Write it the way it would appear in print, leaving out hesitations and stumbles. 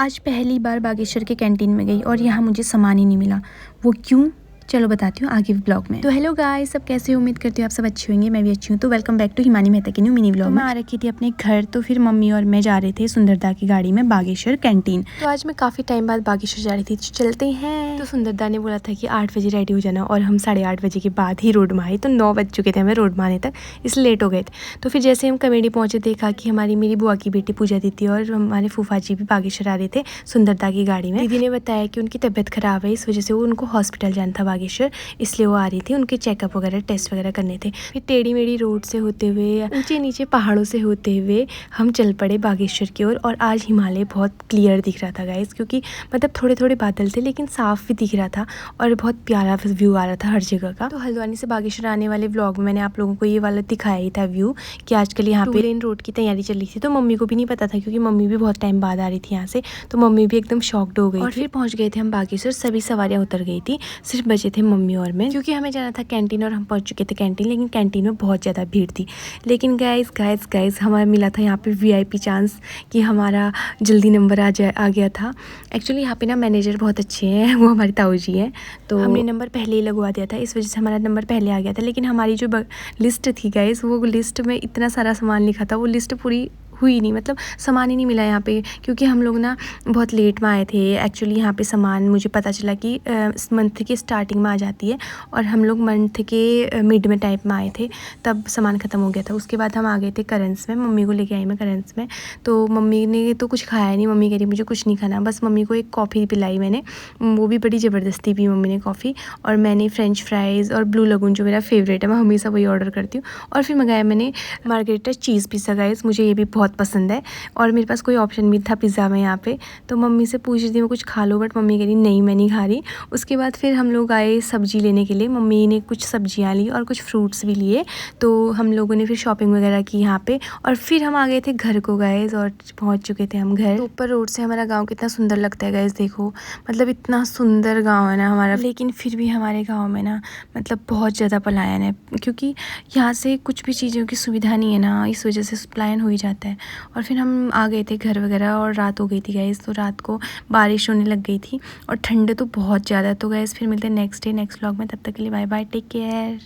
आज पहली बार बागेश्वर के कैंटीन में गई और यहाँ मुझे सामान ही नहीं मिला। वो क्यों, चलो बताती हूँ आगे ब्लॉग में। तो हेलो गाइस, सब कैसे हो? उम्मीद करती हूँ आप सब अच्छे होंगे, मैं भी अच्छी हूँ। तो welcome back to Himani Mehta की न्यू मिनी ब्लॉग। मैं आ रखी थी अपने घर, तो फिर मम्मी और मैं जा रहे थे सुंदरदा की गाड़ी में बागेश्वर कैंटीन। तो आज मैं काफ़ी टाइम बाद बागेश्वर जा रही थी, तो चलते हैं। तो सुंदरदा ने बोला था कि 8 बजे रेडी हो जाना, और हम 8:30 बजे के बाद ही रोड में आए, तो 9 बज चुके थे हमें रोड में आने तक, इसलिए लेट हो गए थे। तो फिर जैसे हम कमेडी पहुँचे, देखा कि मेरी बुआ की बेटी पूजा दीदी और हमारे फूफा जी भी बागेश्वर आ रहे थे सुंदरदा की गाड़ी में। दीदी ने बताया कि उनकी तबीयत खराब है, इस वजह से वो उनको हॉस्पिटल जाना था बागेश्वर, इसलिए वो आ रही थी, उनके चेकअप वगैरह टेस्ट वगैरह करने थे। फिर टेढ़ी मेढ़ी रोड से होते हुए, ऊंचे नीचे पहाड़ों से होते हुए हम चल पड़े बागेश्वर की ओर। और आज हिमालय बहुत क्लियर दिख रहा था गाइस, क्योंकि मतलब थोड़े थोड़े बादल थे लेकिन साफ भी दिख रहा था और बहुत प्यारा व्यू आ रहा था हर जगह का। तो हल्द्वानी से बागेश्वर आने वाले व्लॉग में मैंने आप लोगों को ये वाला दिखाया ही था व्यू, कि आजकल यहाँ पे लेन रोड की तैयारी चल रही थी। तो मम्मी को भी नहीं पता था, क्योंकि मम्मी भी बहुत टाइम बाद आ रही थी यहाँ से, तो मम्मी भी एकदम शॉक्ड हो गई। और फिर पहुंच गए थे हम बागेश्वर, सभी सवारियां उतर गई थी, सिर्फ बचे थे मम्मी और मैं, क्योंकि हमें जाना था कैंटीन और हम पहुंच चुके थे कैंटीन। लेकिन कैंटीन में बहुत ज़्यादा भीड़ थी। लेकिन गाइस हमारा मिला था यहाँ पे VIP चांस, कि हमारा जल्दी नंबर आ गया था। एक्चुअली यहाँ पे ना मैनेजर बहुत अच्छे हैं, वो हमारी ताऊ जी हैं, तो हमने नंबर पहले ही लगवा दिया था, इस वजह से हमारा नंबर पहले आ गया था। लेकिन हमारी जो लिस्ट थी गाइस, वो लिस्ट में इतना सारा सामान लिखा था, वो लिस्ट पूरी हुई नहीं, मतलब सामान ही नहीं मिला यहाँ पे, क्योंकि हम लोग ना बहुत लेट में आए थे। एक्चुअली यहाँ पे सामान मुझे पता चला कि मंथ के स्टार्टिंग में आ जाती है, और हम लोग मंथ के मिड में टाइप में आए थे, तब सामान ख़त्म हो गया था। उसके बाद हम आ गए थे करंस में, मम्मी को लेके आई मैं करंस में। तो मम्मी ने तो कुछ खाया नहीं, मम्मी कह रही मुझे कुछ नहीं खाना, बस मम्मी को एक कॉफ़ी पिलाई मैंने, वो भी बड़ी ज़बरदस्ती पी मम्मी ने कॉफ़ी। और मैंने फ्रेंच फ्राइज़ और ब्लू लगून जो मेरा फेवरेट है, मैं हमेशा वही ऑर्डर करती हूँ। और फिर मंगाया मैंने मार्गरेटा चीज़ पिज़्ज़ा गाइस, मुझे ये भी बहुत पसंद है, और मेरे पास कोई ऑप्शन भी था पिज़्ज़ा में यहाँ पे। तो मम्मी से पूछ रही थी मैं कुछ खा लो, बट मम्मी कह रही नहीं मैं नहीं खा रही। उसके बाद फिर हम लोग आए सब्ज़ी लेने के लिए, मम्मी ने कुछ सब्जियाँ ली और कुछ फ्रूट्स भी लिए। तो हम लोगों ने फिर शॉपिंग वगैरह की यहाँ पे, और फिर हम आ गए थे घर को गाइस, और पहुँच चुके थे हम घर। तो ऊपर रोड से हमारा गाँव कितना सुंदर लगता है गाइस, देखो मतलब इतना सुंदर गाँव है ना हमारा। लेकिन फिर भी हमारे गाँव में ना मतलब बहुत ज़्यादा पलायन है, क्योंकि यहाँ से कुछ भी चीज़ों की सुविधा नहीं है ना, इस वजह से पलायन हो ही जाता है। और फिर हम आ गए थे घर वगैरह, और रात हो गई थी गाइस, तो रात को बारिश होने लग गई थी और ठंड तो बहुत ज़्यादा। तो गाइस फिर मिलते हैं नेक्स्ट व्लॉग में, तब तक के लिए बाय बाय, टेक केयर।